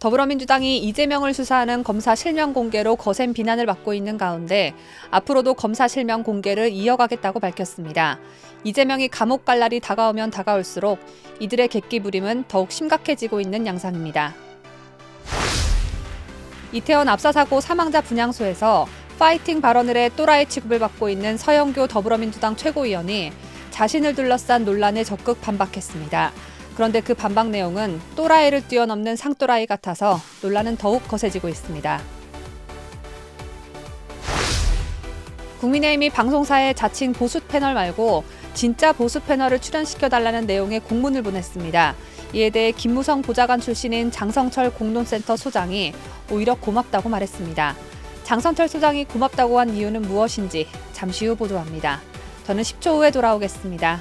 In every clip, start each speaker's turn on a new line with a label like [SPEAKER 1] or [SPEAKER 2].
[SPEAKER 1] 더불어민주당이 이재명을 수사하는 검사 실명 공개로 거센 비난을 받고 있는 가운데 앞으로도 검사 실명 공개를 이어가겠다고 밝혔습니다. 이재명이 감옥 갈 날이 다가오면 다가올수록 이들의 객기 부림은 더욱 심각해지고 있는 양상입니다. 이태원 압사 사고 사망자 분향소에서 파이팅 발언을 해 또라이 취급을 받고 있는 서영교 더불어민주당 최고위원이 자신을 둘러싼 논란에 적극 반박했습니다. 그런데 그 반박 내용은 또라이를 뛰어넘는 상또라이 같아서 논란은 더욱 거세지고 있습니다. 국민의힘이 방송사에 자칭 보수 패널 말고 진짜 보수 패널을 출연시켜달라는 내용의 공문을 보냈습니다. 이에 대해 김무성 보좌관 출신인 장성철 공론센터 소장이 오히려 고맙다고 말했습니다. 장성철 소장이 고맙다고 한 이유는 무엇인지 잠시 후 보도합니다. 저는 10초 후에 돌아오겠습니다.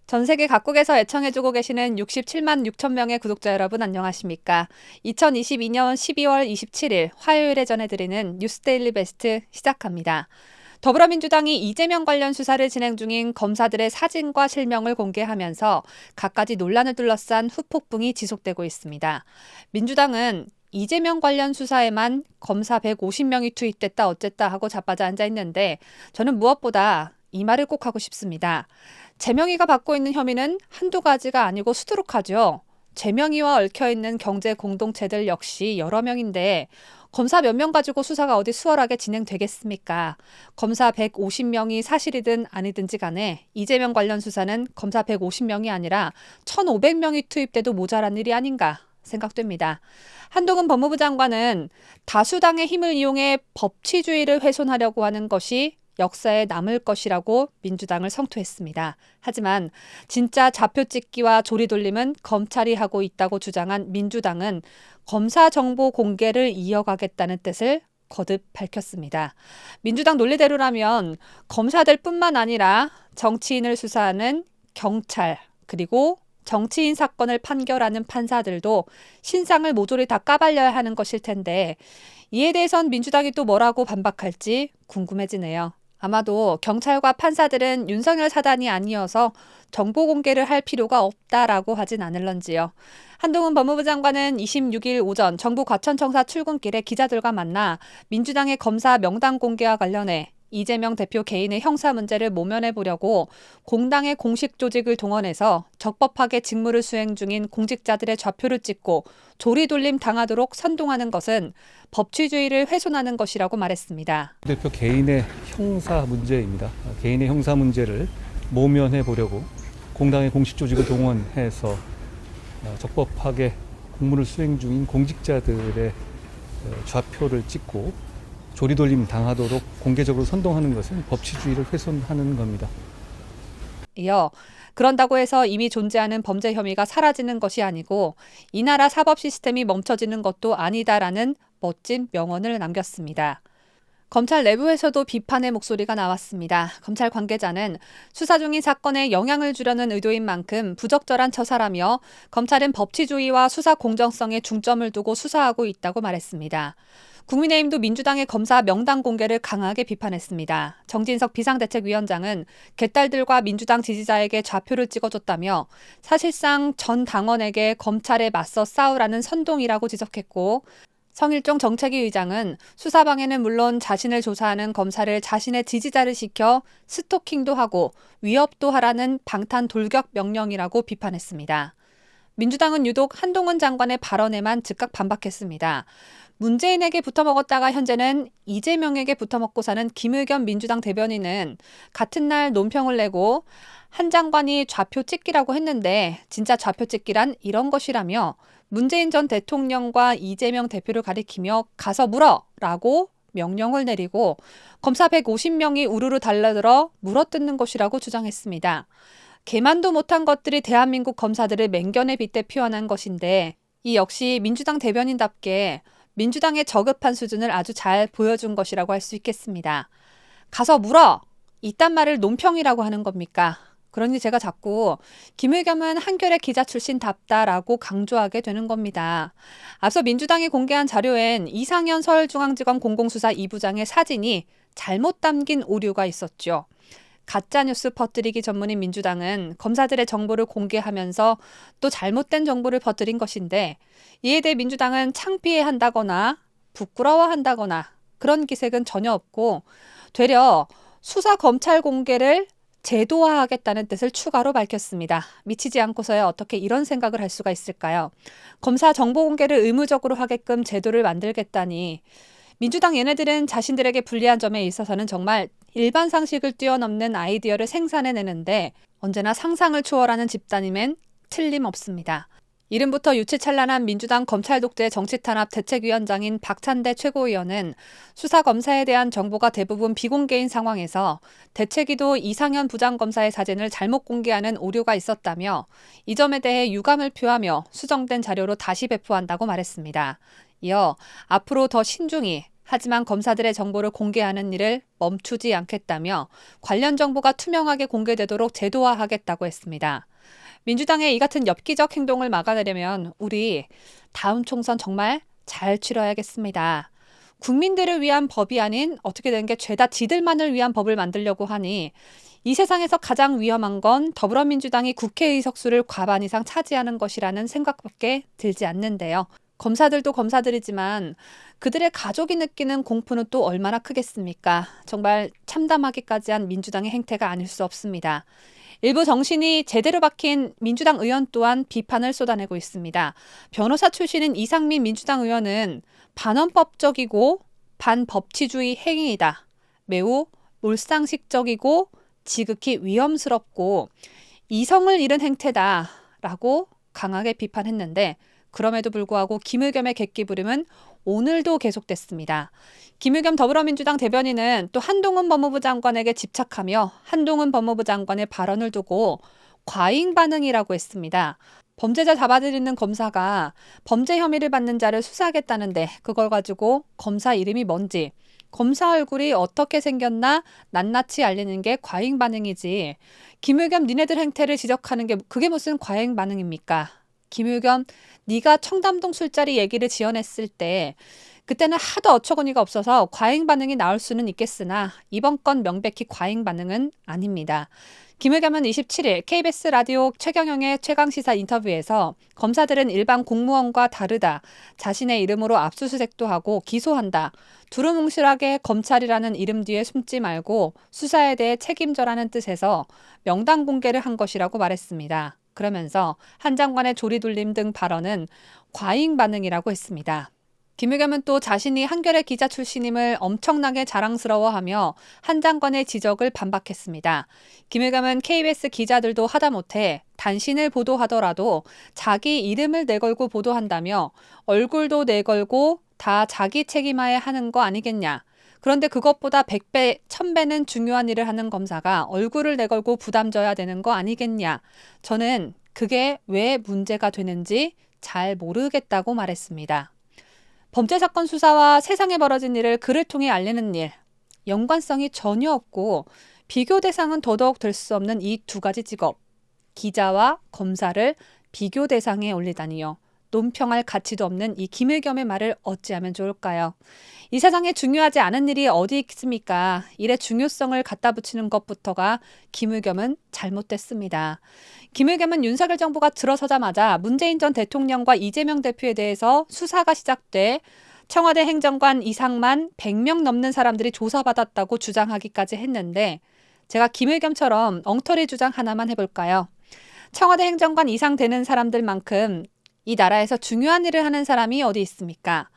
[SPEAKER 1] 전 세계 각국에서 애청해주고 계시는 67만 6천 명의 구독자 여러분 안녕하십니까? 2022년 12월 27일 화요일에 전해드리는 뉴스데일리 베스트 시작합니다. 더불어민주당이 이재명 관련 수사를 진행 중인 검사들의 사진과 실명을 공개하면서 갖가지 논란을 둘러싼 후폭풍이 지속되고 있습니다. 민주당은 이재명 관련 수사에만 검사 150명이 투입됐다 어쨌다 하고 자빠져 앉아 있는데 저는 무엇보다 이 말을 꼭 하고 싶습니다. 재명이가 받고 있는 혐의는 한두 가지가 아니고 수두룩하죠. 재명이와 얽혀있는 경제 공동체들 역시 여러 명인데 검사 몇 명 가지고 수사가 어디 수월하게 진행되겠습니까? 검사 150명이 사실이든 아니든지 간에 이재명 관련 수사는 검사 150명이 아니라 1,500명이 투입돼도 모자란 일이 아닌가 생각됩니다. 한동훈 법무부 장관은 다수당의 힘을 이용해 법치주의를 훼손하려고 하는 것이 역사에 남을 것이라고 민주당을 성토했습니다. 하지만 진짜 좌표 찍기와 조리돌림은 검찰이 하고 있다고 주장한 민주당은 검사 정보 공개를 이어가겠다는 뜻을 거듭 밝혔습니다. 민주당 논리대로라면 검사들뿐만 아니라 정치인을 수사하는 경찰 그리고 정치인 사건을 판결하는 판사들도 신상을 모조리 다 까발려야 하는 것일 텐데 이에 대해선 민주당이 또 뭐라고 반박할지 궁금해지네요. 아마도 경찰과 판사들은 윤석열 사단이 아니어서 정보 공개를 할 필요가 없다라고 하진 않을런지요. 한동훈 법무부 장관은 26일 오전 정부 과천청사 출근길에 기자들과 만나 민주당의 검사 명단 공개와 관련해 이재명 대표 개인의 형사 문제를 모면해 보려고 공당의 공식 조직을 동원해서 적법하게 직무를 수행 중인 공직자들의 좌표를 찍고 조리돌림 당하도록 선동하는 것은 법치주의를 훼손하는 것이라고 말했습니다.
[SPEAKER 2] 대표 개인의 형사 문제입니다. 개인의 형사 문제를 모면해 보려고 공당의 공식 조직을 동원해서 적법하게 공무를 수행 중인 공직자들의 좌표를 찍고 조리돌림 당하도록 공개적으로 선동하는 것은 법치주의를 훼손하는 겁니다.
[SPEAKER 1] 이어 그런다고 해서 이미 존재하는 범죄 혐의가 사라지는 것이 아니고 이 나라 사법 시스템이 멈춰지는 것도 아니다라는 멋진 명언을 남겼습니다. 검찰 내부에서도 비판의 목소리가 나왔습니다. 검찰 관계자는 수사 중인 사건에 영향을 주려는 의도인 만큼 부적절한 처사라며 검찰은 법치주의와 수사 공정성에 중점을 두고 수사하고 있다고 말했습니다. 국민의힘도 민주당의 검사 명단 공개를 강하게 비판했습니다. 정진석 비상대책위원장은 개딸들과 민주당 지지자에게 좌표를 찍어줬다며 사실상 전 당원에게 검찰에 맞서 싸우라는 선동이라고 지적했고 성일종 정책위 의장은 수사방해는 물론 자신을 조사하는 검사를 자신의 지지자를 시켜 스토킹도 하고 위협도 하라는 방탄 돌격 명령이라고 비판했습니다. 민주당은 유독 한동훈 장관의 발언에만 즉각 반박했습니다. 문재인에게 붙어먹었다가 현재는 이재명에게 붙어먹고 사는 김의겸 민주당 대변인은 같은 날 논평을 내고 한 장관이 좌표 찍기라고 했는데 진짜 좌표 찍기란 이런 것이라며 문재인 전 대통령과 이재명 대표를 가리키며 가서 물어라고 명령을 내리고 검사 150명이 우르르 달려들어 물어뜯는 것이라고 주장했습니다. 개만도 못한 것들이 대한민국 검사들을 맹견에 빗대 표현한 것인데 이 역시 민주당 대변인답게 민주당의 저급한 수준을 아주 잘 보여준 것이라고 할 수 있겠습니다. 가서 물어! 이딴 말을 논평이라고 하는 겁니까? 그러니 제가 자꾸 김의겸은 한겨레 기자 출신답다라고 강조하게 되는 겁니다. 앞서 민주당이 공개한 자료엔 이상현 서울중앙지검 공공수사 2부장의 사진이 잘못 담긴 오류가 있었죠. 가짜뉴스 퍼뜨리기 전문인 민주당은 검사들의 정보를 공개하면서 또 잘못된 정보를 퍼뜨린 것인데, 이에 대해 민주당은 창피해한다거나 부끄러워한다거나 그런 기색은 전혀 없고, 되려 수사 검찰 공개를 제도화하겠다는 뜻을 추가로 밝혔습니다. 미치지 않고서야 어떻게 이런 생각을 할 수가 있을까요? 검사 정보 공개를 의무적으로 하게끔 제도를 만들겠다니, 민주당 얘네들은 자신들에게 불리한 점에 있어서는 정말 일반 상식을 뛰어넘는 아이디어를 생산해내는데 언제나 상상을 초월하는 집단임엔 틀림없습니다. 이름부터 유치찬란한 민주당 검찰 독재 정치탄압 대책위원장인 박찬대 최고위원은 수사검사에 대한 정보가 대부분 비공개인 상황에서 대책위도 이상현 부장검사의 사진을 잘못 공개하는 오류가 있었다며, 이 점에 대해 유감을 표하며 수정된 자료로 다시 배포한다고 말했습니다. 이어 앞으로 더 신중히, 하지만 검사들의 정보를 공개하는 일을 멈추지 않겠다며 관련 정보가 투명하게 공개되도록 제도화하겠다고 했습니다. 민주당의 이 같은 엽기적 행동을 막아내려면 우리 다음 총선 정말 잘 치러야겠습니다. 국민들을 위한 법이 아닌 어떻게 된 게 죄다 지들만을 위한 법을 만들려고 하니, 이 세상에서 가장 위험한 건 더불어민주당이 국회의 석수를 과반 이상 차지하는 것이라는 생각밖에 들지 않는데요. 검사들도 검사들이지만 그들의 가족이 느끼는 공포는 또 얼마나 크겠습니까? 정말 참담하기까지 한 민주당의 행태가 아닐 수 없습니다. 일부 정신이 제대로 박힌 민주당 의원 또한 비판을 쏟아내고 있습니다. 변호사 출신인 이상민 민주당 의원은 반헌법적이고 반법치주의 행위이다. 매우 몰상식적이고 지극히 위험스럽고 이성을 잃은 행태다라고 강하게 비판했는데, 그럼에도 불구하고 김의겸의 객기 부림은 오늘도 계속됐습니다. 김의겸 더불어민주당 대변인은 또 한동훈 법무부 장관에게 집착하며 한동훈 법무부 장관의 발언을 두고 과잉 반응이라고 했습니다. 범죄자 잡아들이는 검사가 범죄 혐의를 받는 자를 수사하겠다는데 그걸 가지고 검사 이름이 뭔지, 검사 얼굴이 어떻게 생겼나 낱낱이 알리는 게 과잉 반응이지, 김의겸 니네들 행태를 지적하는 게 그게 무슨 과잉 반응입니까? 김의겸, 네가 청담동 술자리 얘기를 지어냈을 때 그때는 하도 어처구니가 없어서 과잉 반응이 나올 수는 있겠으나 이번 건 명백히 과잉 반응은 아닙니다. 김의겸은 27일 KBS 라디오 최경영의 최강시사 인터뷰에서 검사들은 일반 공무원과 다르다, 자신의 이름으로 압수수색도 하고 기소한다, 두루뭉실하게 검찰이라는 이름 뒤에 숨지 말고 수사에 대해 책임져라는 뜻에서 명단 공개를 한 것이라고 말했습니다. 그러면서 한 장관의 조리돌림 등 발언은 과잉 반응이라고 했습니다. 김의겸은 또 자신이 한겨레 기자 출신임을 엄청나게 자랑스러워하며 한 장관의 지적을 반박했습니다. 김의겸은 KBS 기자들도 하다못해 단신을 보도하더라도 자기 이름을 내걸고 보도한다며 얼굴도 내걸고 다 자기 책임하에 하는 거 아니겠냐. 그런데 그것보다 100배, 1000배는 중요한 일을 하는 검사가 얼굴을 내걸고 부담져야 되는 거 아니겠냐. 저는 그게 왜 문제가 되는지 잘 모르겠다고 말했습니다. 범죄 사건 수사와 세상에 벌어진 일을 글을 통해 알리는 일, 연관성이 전혀 없고 비교 대상은 더더욱 될 수 없는 이 두 가지 직업, 기자와 검사를 비교 대상에 올리다니요. 논평할 가치도 없는 이 김의겸의 말을 어찌하면 좋을까요? 이 세상에 중요하지 않은 일이 어디 있습니까? 일의 중요성을 갖다 붙이는 것부터가 김의겸은 잘못됐습니다. 김의겸은 윤석열 정부가 들어서자마자 문재인 전 대통령과 이재명 대표에 대해서 수사가 시작돼 청와대 행정관 이상만 100명 넘는 사람들이 조사받았다고 주장하기까지 했는데, 제가 김의겸처럼 엉터리 주장 하나만 해볼까요? 청와대 행정관 이상 되는 사람들만큼 이 나라에서 중요한 일을 하는 사람이 어디 있습니까?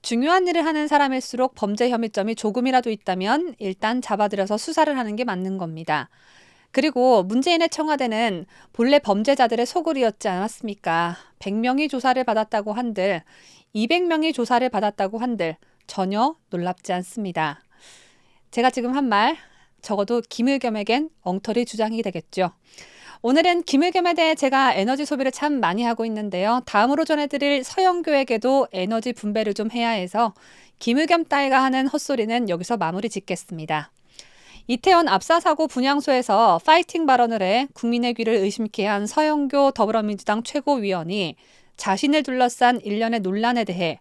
[SPEAKER 1] 중요한 일을 하는 사람일수록 범죄 혐의점이 조금이라도 있다면 일단 잡아들여서 수사를 하는 게 맞는 겁니다. 그리고 문재인의 청와대는 본래 범죄자들의 소굴이었지 않았습니까? 100명이 조사를 받았다고 한들, 200명이 조사를 받았다고 한들 전혀 놀랍지 않습니다. 제가 지금 한 말, 적어도 김의겸에겐 엉터리 주장이 되겠죠. 오늘은 김의겸에 대해 제가 에너지 소비를 참 많이 하고 있는데요. 다음으로 전해드릴 서영교에게도 에너지 분배를 좀 해야 해서 김의겸 따위가 하는 헛소리는 여기서 마무리 짓겠습니다. 이태원 압사사고 분향소에서 파이팅 발언을 해 국민의 귀를 의심케 한 서영교 더불어민주당 최고위원이 자신을 둘러싼 일련의 논란에 대해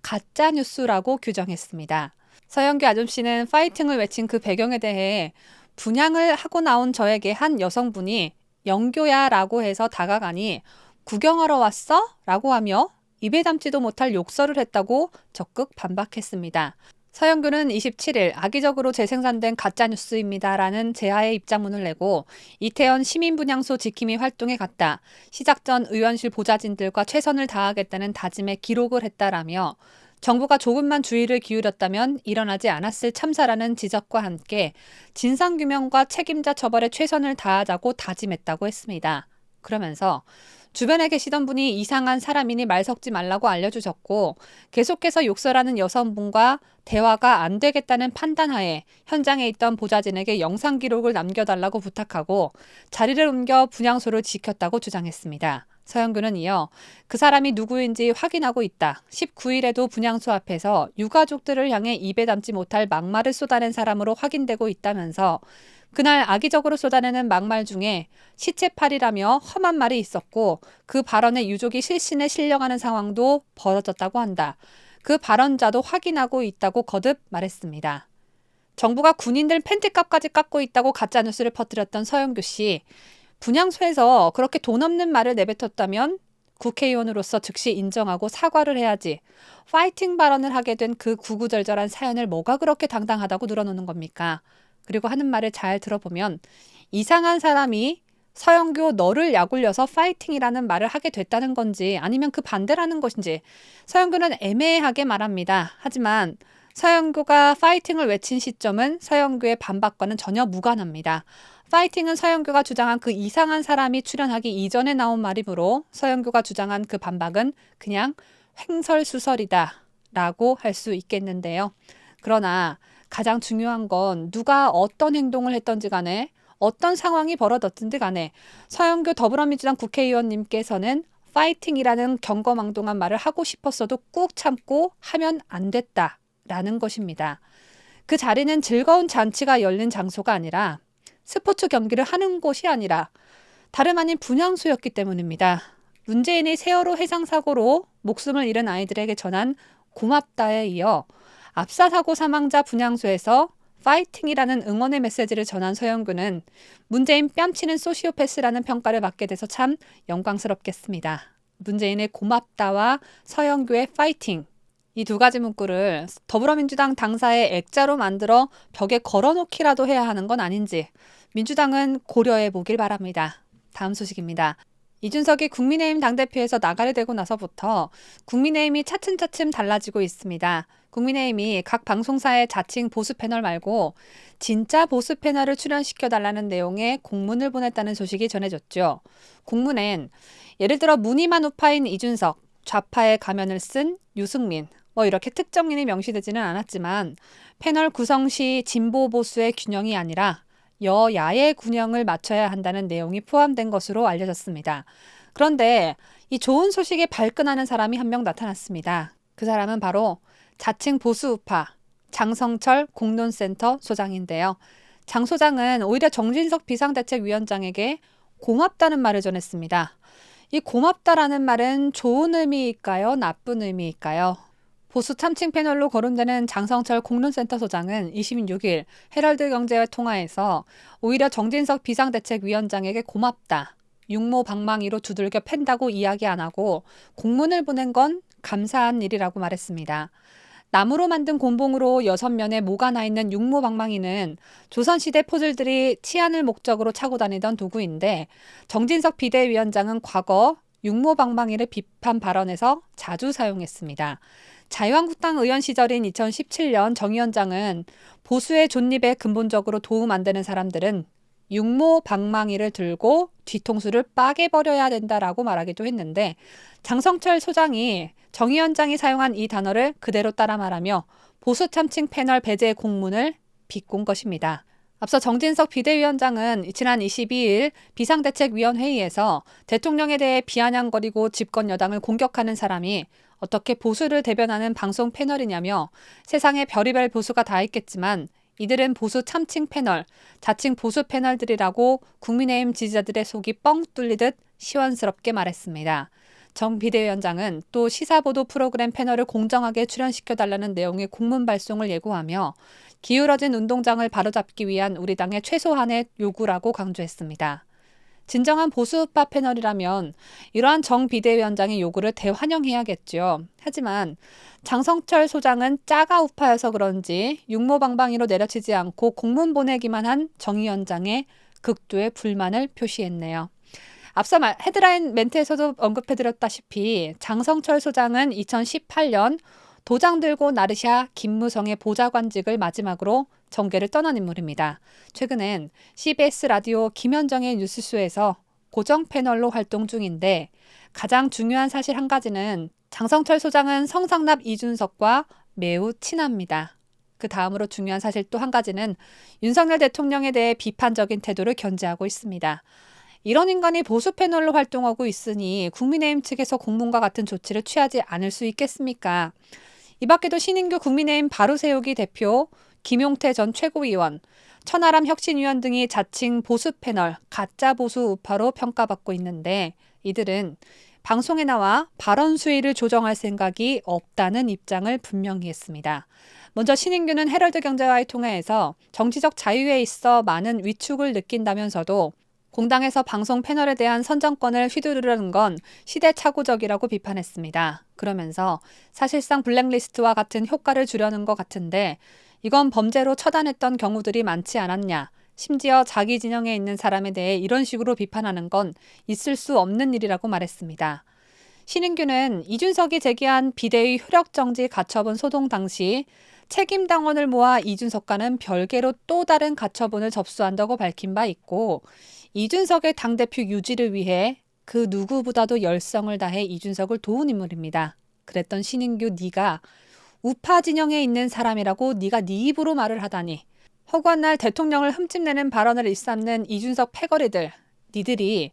[SPEAKER 1] 가짜뉴스라고 규정했습니다. 서영교 아줌씨는 파이팅을 외친 그 배경에 대해 분향을 하고 나온 저에게 한 여성분이 영교야 라고 해서 다가가니 구경하러 왔어? 라고 하며 입에 담지도 못할 욕설을 했다고 적극 반박했습니다. 서영교는 27일 악의적으로 재생산된 가짜뉴스입니다라는 제하의 입장문을 내고 이태원 시민분향소 지킴이 활동에 갔다. 시작 전 의원실 보좌진들과 최선을 다하겠다는 다짐에 기록을 했다라며 정부가 조금만 주의를 기울였다면 일어나지 않았을 참사라는 지적과 함께 진상규명과 책임자 처벌에 최선을 다하자고 다짐했다고 했습니다. 그러면서 주변에 계시던 분이 이상한 사람이니 말 섞지 말라고 알려주셨고 계속해서 욕설하는 여성분과 대화가 안 되겠다는 판단하에 현장에 있던 보좌진에게 영상 기록을 남겨달라고 부탁하고 자리를 옮겨 분향소를 지켰다고 주장했습니다. 서영교는 이어 그 사람이 누구인지 확인하고 있다. 19일에도 분향소 앞에서 유가족들을 향해 입에 담지 못할 막말을 쏟아낸 사람으로 확인되고 있다면서 그날 악의적으로 쏟아내는 막말 중에 시체팔이라며 험한 말이 있었고 그 발언에 유족이 실신에 실려가는 상황도 벌어졌다고 한다. 그 발언자도 확인하고 있다고 거듭 말했습니다. 정부가 군인들 팬티값까지 깎고 있다고 가짜뉴스를 퍼뜨렸던 서영교 씨. 분향소에서 그렇게 돈 없는 말을 내뱉었다면 국회의원으로서 즉시 인정하고 사과를 해야지. 파이팅 발언을 하게 된 그 구구절절한 사연을 뭐가 그렇게 당당하다고 늘어놓는 겁니까? 그리고 하는 말을 잘 들어보면 이상한 사람이 서영교 너를 약올려서 파이팅이라는 말을 하게 됐다는 건지 아니면 그 반대라는 것인지 서영교는 애매하게 말합니다. 하지만 서영교가 파이팅을 외친 시점은 서영교의 반박과는 전혀 무관합니다. 파이팅은 서영교가 주장한 그 이상한 사람이 출연하기 이전에 나온 말이므로 서영교가 주장한 그 반박은 그냥 횡설수설이다 라고 할 수 있겠는데요. 그러나 가장 중요한 건 누가 어떤 행동을 했던지 간에 어떤 상황이 벌어졌든지 간에 서영교 더불어민주당 국회의원님께서는 파이팅이라는 경거망동한 말을 하고 싶었어도 꾹 참고 하면 안 됐다라는 것입니다. 그 자리는 즐거운 잔치가 열린 장소가 아니라 스포츠 경기를 하는 곳이 아니라 다름 아닌 분향소였기 때문입니다. 문재인이 세월호 해상사고로 목숨을 잃은 아이들에게 전한 고맙다에 이어 압사사고 사망자 분향소에서 파이팅이라는 응원의 메시지를 전한 서영교는 문재인 뺨치는 소시오패스라는 평가를 받게 돼서 참 영광스럽겠습니다. 문재인의 고맙다와 서영교의 파이팅, 이 두 가지 문구를 더불어민주당 당사의 액자로 만들어 벽에 걸어놓기라도 해야 하는 건 아닌지 민주당은 고려해 보길 바랍니다. 다음 소식입니다. 이준석이 국민의힘 당대표에서 나가게 되고 나서부터 국민의힘이 차츰차츰 달라지고 있습니다. 국민의힘이 각 방송사의 자칭 보수 패널 말고 진짜 보수 패널을 출연시켜달라는 내용의 공문을 보냈다는 소식이 전해졌죠. 공문엔 예를 들어 무늬만 우파인 이준석, 좌파의 가면을 쓴 유승민, 이렇게 특정인이 명시되지는 않았지만 패널 구성 시 진보 보수의 균형이 아니라 여야의 균형을 맞춰야 한다는 내용이 포함된 것으로 알려졌습니다. 그런데 이 좋은 소식에 발끈하는 사람이 한 명 나타났습니다. 그 사람은 바로 자칭 보수 우파 장성철 공론센터 소장인데요. 장 소장은 오히려 정진석 비상대책위원장에게 고맙다는 말을 전했습니다. 이 고맙다라는 말은 좋은 의미일까요? 나쁜 의미일까요? 보수 참칭 패널로 거론되는 장성철 공론센터 소장은 26일 헤럴드 경제와 통화에서 오히려 정진석 비상대책위원장에게 고맙다. 육모 방망이로 두들겨 팬다고 이야기 안 하고 공문을 보낸 건 감사한 일이라고 말했습니다. 나무로 만든 곤봉으로 6면에 모가 나 있는 육모 방망이는 조선시대 포졸들이 치안을 목적으로 차고 다니던 도구인데 정진석 비대위원장은 과거 육모 방망이를 비판 발언에서 자주 사용했습니다. 자유한국당 의원 시절인 2017년 정 위원장은 보수의 존립에 근본적으로 도움 안 되는 사람들은 육모 방망이를 들고 뒤통수를 빠개버려야 된다라고 말하기도 했는데 장성철 소장이 정 위원장이 사용한 이 단어를 그대로 따라 말하며 보수 참칭 패널 배제 공문을 비꼰 것입니다. 앞서 정진석 비대위원장은 지난 22일 비상대책위원회의에서 대통령에 대해 비아냥거리고 집권 여당을 공격하는 사람이 어떻게 보수를 대변하는 방송 패널이냐며 세상에 별의별 보수가 다 있겠지만 이들은 보수 참칭 패널, 자칭 보수 패널들이라고 국민의힘 지지자들의 속이 뻥 뚫리듯 시원스럽게 말했습니다. 정 비대위원장은 또 시사보도 프로그램 패널을 공정하게 출연시켜달라는 내용의 공문 발송을 예고하며 기울어진 운동장을 바로잡기 위한 우리 당의 최소한의 요구라고 강조했습니다. 진정한 보수우파 패널이라면 이러한 정 비대위원장의 요구를 대환영해야겠죠. 하지만 장성철 소장은 짜가 우파여서 그런지 육모방방이로 내려치지 않고 공문 보내기만 한 정 위원장의 극도의 불만을 표시했네요. 앞서 헤드라인 멘트에서도 언급해드렸다시피 장성철 소장은 2018년 도장 들고 나르샤 김무성의 보좌관직을 마지막으로 정계를 떠난 인물입니다. 최근엔 CBS 라디오 김현정의 뉴스쇼에서 고정 패널로 활동 중인데 가장 중요한 사실 한 가지는 장성철 소장은 성상납 이준석과 매우 친합니다. 그 다음으로 중요한 사실 또 한 가지는 윤석열 대통령에 대해 비판적인 태도를 견지하고 있습니다. 이런 인간이 보수 패널로 활동하고 있으니 국민의힘 측에서 공문과 같은 조치를 취하지 않을 수 있겠습니까? 이 밖에도 신인규 국민의힘 바로세우기 대표, 김용태 전 최고위원, 천하람 혁신위원 등이 자칭 보수 패널, 가짜 보수 우파로 평가받고 있는데 이들은 방송에 나와 발언 수위를 조정할 생각이 없다는 입장을 분명히 했습니다. 먼저 신인규는 헤럴드 경제와의 통화에서 정치적 자유에 있어 많은 위축을 느낀다면서도 공당에서 방송 패널에 대한 선정권을 휘두르려는 건 시대착오적이라고 비판했습니다. 그러면서 사실상 블랙리스트와 같은 효과를 주려는 것 같은데 이건 범죄로 처단했던 경우들이 많지 않았냐. 심지어 자기 진영에 있는 사람에 대해 이런 식으로 비판하는 건 있을 수 없는 일이라고 말했습니다. 신인규는 이준석이 제기한 비대위 효력정지 가처분 소동 당시 책임당원을 모아 이준석과는 별개로 또 다른 가처분을 접수한다고 밝힌 바 있고 이준석의 당대표 유지를 위해 그 누구보다도 열성을 다해 이준석을 도운 인물입니다. 그랬던 신인규 네가 우파 진영에 있는 사람이라고 네가 네 입으로 말을 하다니. 허구한 날 대통령을 흠집내는 발언을 일삼는 이준석 패거리들. 니들이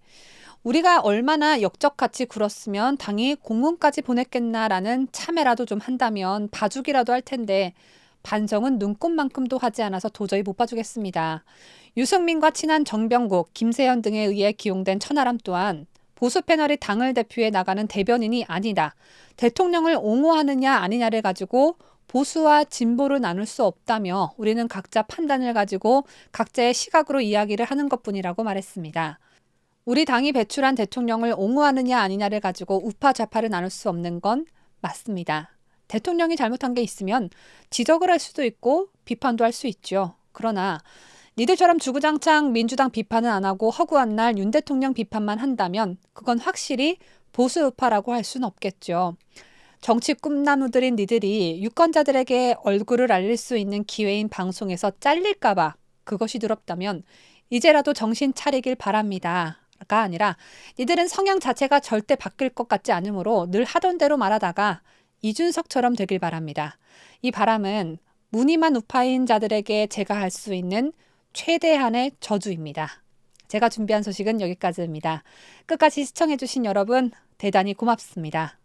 [SPEAKER 1] 우리가 얼마나 역적같이 굴었으면 당이 공문까지 보냈겠나라는 참회라도 좀 한다면 봐주기라도 할 텐데 반성은 눈꼽만큼도 하지 않아서 도저히 못 봐주겠습니다. 유승민과 친한 정병국, 김세현 등에 의해 기용된 천하람 또한 보수 패널이 당을 대표해 나가는 대변인이 아니다. 대통령을 옹호하느냐 아니냐를 가지고 보수와 진보를 나눌 수 없다며 우리는 각자 판단을 가지고 각자의 시각으로 이야기를 하는 것뿐이라고 말했습니다. 우리 당이 배출한 대통령을 옹호하느냐 아니냐를 가지고 우파 좌파를 나눌 수 없는 건 맞습니다. 대통령이 잘못한 게 있으면 지적을 할 수도 있고 비판도 할 수 있죠. 그러나 니들처럼 주구장창 민주당 비판은 안 하고 허구한 날 윤 대통령 비판만 한다면 그건 확실히 보수 우파라고 할 수는 없겠죠. 정치 꿈나무들인 니들이 유권자들에게 얼굴을 알릴 수 있는 기회인 방송에서 잘릴까 봐 그것이 두렵다면 이제라도 정신 차리길 바랍니다. 가 아니라 니들은 성향 자체가 절대 바뀔 것 같지 않으므로 늘 하던 대로 말하다가 이준석처럼 되길 바랍니다. 이 바람은 무늬만 우파인 자들에게 제가 할 수 있는 최대한의 저주입니다. 제가 준비한 소식은 여기까지입니다. 끝까지 시청해주신 여러분 대단히 고맙습니다.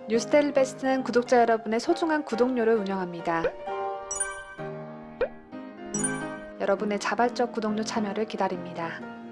[SPEAKER 1] 뉴스데일리 베스트는 구독자 여러분의 소중한 구독료를 운영합니다. 여러분의 자발적 구독료 참여를 기다립니다.